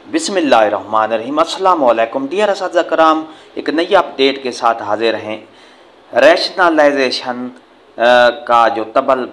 बिस्मिल्लाहिर्रहमानिर्रहीम। अस्सलाम वालेकुम डियर असातिज़ा कराम, एक नई अपडेट के साथ हाजिर हैं। रैशनलाइजेशन का जो तबल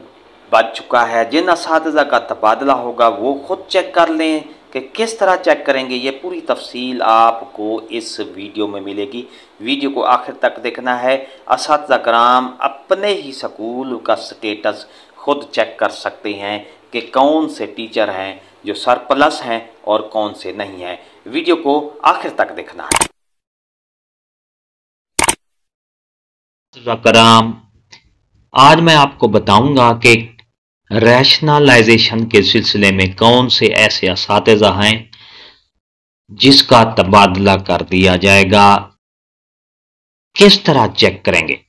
बच चुका है, जिन असातिज़ा का तबादला होगा वो ख़ुद चेक कर लें कि किस तरह चेक करेंगे। ये पूरी तफसील आपको इस वीडियो में मिलेगी। वीडियो को आखिर तक देखना है। असातिज़ा कराम अपने ही स्कूल का स्टेटस खुद चेक कर सकते हैं कि कौन से टीचर हैं जो सरप्लस हैं और कौन से नहीं हैं। वीडियो को आखिर तक देखना है। कराम, आज मैं आपको बताऊंगा कि रैशनलाइजेशन के सिलसिले में कौन से ऐसे असातिज़ा हैं जिसका तबादला कर दिया जाएगा, किस तरह चेक करेंगे।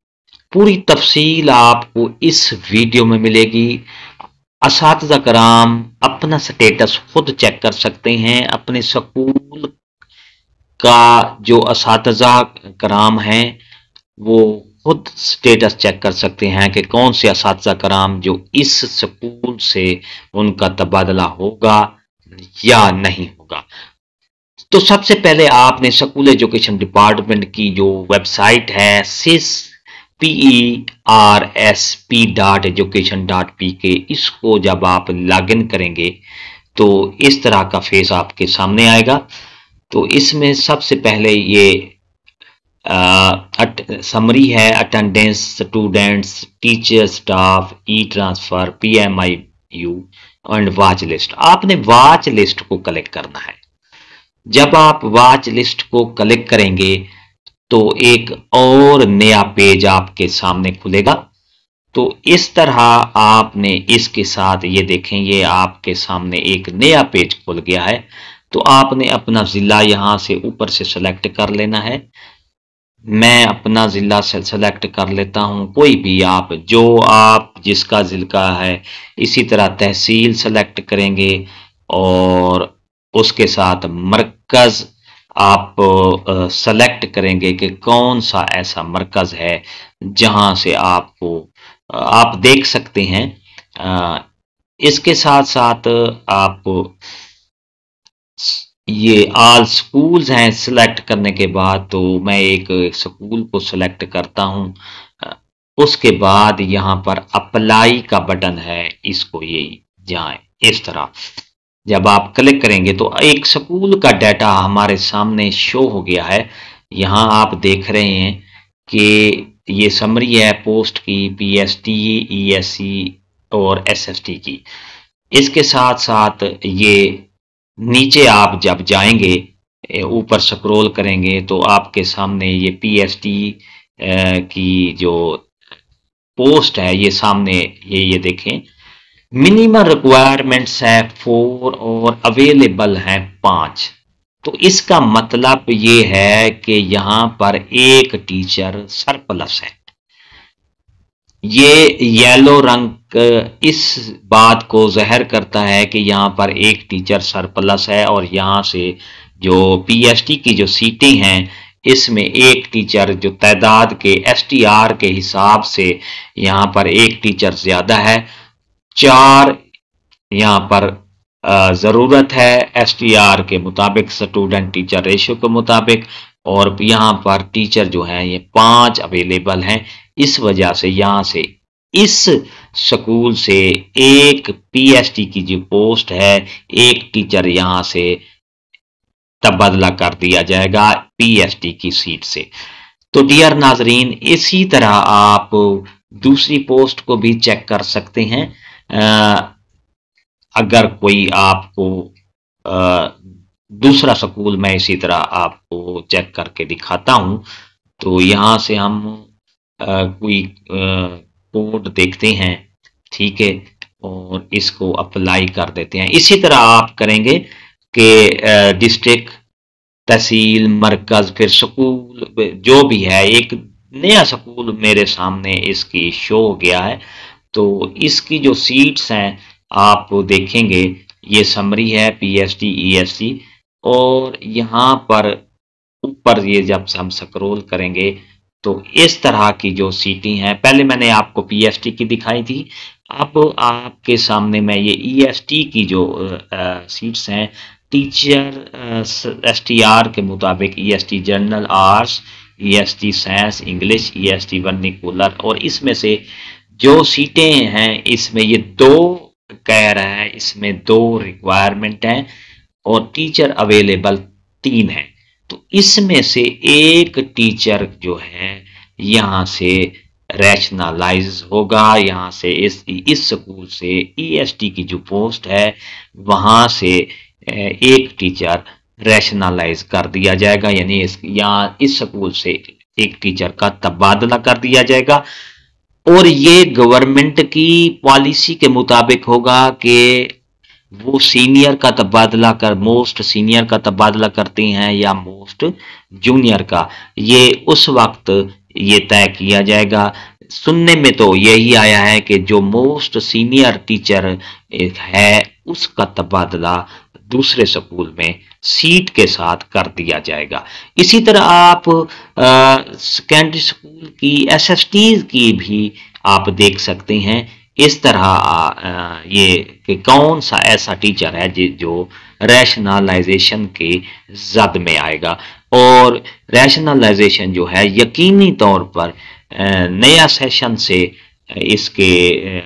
पूरी तफसील आपको इस वीडियो में मिलेगी। असातिज़ा कराम अपना स्टेटस खुद चेक कर सकते हैं। अपने स्कूल का जो असातिज़ा कराम हैं वो खुद स्टेटस चेक कर सकते हैं कि कौन से असातिज़ा कराम जो इस स्कूल से उनका तबादला होगा या नहीं होगा। तो सबसे पहले आपने स्कूल एजुकेशन डिपार्टमेंट की जो वेबसाइट है sispersp.education.pk, इसको जब आप लॉगिन करेंगे तो इस तरह का फेस आपके सामने आएगा। तो इसमें सबसे पहले ये समरी है, attendance, students, teacher, staff, E transfer, PMIU and watch list. आपने वॉच लिस्ट को कलेक्ट करना है। जब आप वॉच लिस्ट को कलेक्ट करेंगे तो एक और नया पेज आपके सामने खुलेगा। तो इस तरह आपने इसके साथ ये देखें, ये आपके सामने एक नया पेज खुल गया है। तो आपने अपना ज़िला यहाँ से ऊपर से सेलेक्ट कर लेना है। मैं अपना ज़िला सेलेक्ट कर लेता हूँ, कोई भी आप जिसका ज़िला है। इसी तरह तहसील सेलेक्ट करेंगे और उसके साथ मरकज़ आप सेलेक्ट करेंगे कि कौन सा ऐसा मरकज़ है जहाँ से आपको आप देख सकते हैं। इसके साथ साथ आप ये ऑल स्कूल्स हैं सिलेक्ट करने के बाद, तो मैं एक स्कूल को सिलेक्ट करता हूं। उसके बाद यहाँ पर अप्लाई का बटन है, इसको ये जाएं। इस तरह जब आप क्लिक करेंगे तो एक स्कूल का डाटा हमारे सामने शो हो गया है। यहाँ आप देख रहे हैं कि ये समरी है पोस्ट की, PST, ESC और SST की। इसके साथ साथ ये नीचे आप जब जाएंगे, ऊपर स्क्रॉल करेंगे तो आपके सामने ये PST की जो पोस्ट है ये सामने ये देखें। मिनिमम रिक्वायरमेंट्स है 4 और अवेलेबल है 5। तो इसका मतलब ये है कि यहाँ पर एक टीचर सरप्लस है। ये येलो रंग इस बात को ज़ाहिर करता है कि यहाँ पर एक टीचर सरप्लस है और यहाँ से जो PST की जो सीटें हैं इसमें एक टीचर जो तादाद के STR के हिसाब से यहाँ पर एक टीचर ज़्यादा है। 4 यहाँ पर ज़रूरत है STR के मुताबिक, स्टूडेंट टीचर रेशो के मुताबिक, और यहाँ पर टीचर जो हैं ये 5 अवेलेबल हैं। इस वजह से यहाँ से इस स्कूल से एक PST की जो पोस्ट है, एक टीचर यहाँ से तबादला कर दिया जाएगा PST की सीट से। तो डियर नाजरीन, इसी तरह आप दूसरी पोस्ट को भी चेक कर सकते हैं। अगर कोई आपको दूसरा स्कूल मैं इसी तरह आपको चेक करके दिखाता हूं। तो यहां से हम कोई कोड देखते हैं, ठीक है, और इसको अप्लाई कर देते हैं। इसी तरह आप करेंगे कि डिस्ट्रिक्ट, तहसील, मरकज, फिर स्कूल जो भी है। एक नया स्कूल मेरे सामने इसकी शो हो गया है। तो इसकी जो सीट्स हैं आप देखेंगे, ये समरी है PST, ESC, और यहाँ पर ऊपर ये जब हम स्क्रॉल करेंगे तो इस तरह की जो सीटें हैं, पहले मैंने आपको PST की दिखाई थी, अब आपके सामने मैं ये EST की जो सीट्स हैं टीचर STR के मुताबिक EST general arts, EST science, English, EST vernacular, और इसमें से जो सीटें हैं इसमें ये 2 कह रहा है, इसमें 2 रिक्वायरमेंट हैं और टीचर अवेलेबल 3 है। तो इसमें से एक टीचर जो है यहाँ से रैशनलाइज होगा, यहाँ से इस स्कूल से EST की जो पोस्ट है वहाँ से एक टीचर रैशनलाइज कर दिया जाएगा, यानी यहाँ इस स्कूल से एक टीचर का तबादला कर दिया जाएगा। और ये गवर्नमेंट की पॉलिसी के मुताबिक होगा कि वो सीनियर का तबादला कर, मोस्ट सीनियर का तबादला करती हैं या मोस्ट जूनियर का, ये उस वक्त ये तय किया जाएगा। सुनने में तो यही आया है कि जो मोस्ट सीनियर टीचर है उसका तबादला दूसरे स्कूल में सीट के साथ कर दिया जाएगा। इसी तरह आप सेकेंडरी स्कूल की SSTs की भी आप देख सकते हैं। इस तरह ये कि कौन सा ऐसा टीचर है जो रैशनलाइजेशन के जद में आएगा, और रैशनलाइजेशन जो है यकीनी तौर पर नया सेशन से इसके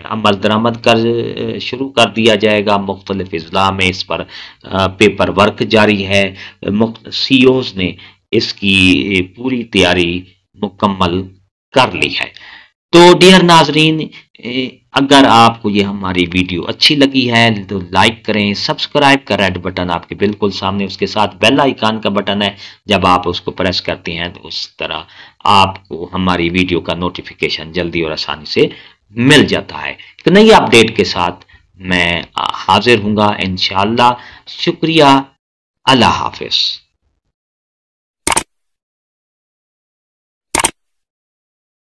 अमल दरामद कर शुरू कर दिया जाएगा। मुख्तलिफ अजला में इस पर पेपर वर्क जारी है। CEOs ने इसकी पूरी तैयारी मुकम्मल कर ली है। तो डियर नाजरीन, अगर आपको ये हमारी वीडियो अच्छी लगी है तो लाइक करें, सब्सक्राइब का रेड बटन आपके बिल्कुल सामने, उसके साथ बेल आइकन का बटन है, जब आप उसको प्रेस करते हैं तो उस तरह आपको हमारी वीडियो का नोटिफिकेशन जल्दी और आसानी से मिल जाता है। तो नई अपडेट के साथ मैं हाजिर हूँगा इंशाअल्लाह। शुक्रिया, अल्लाह हाफिज।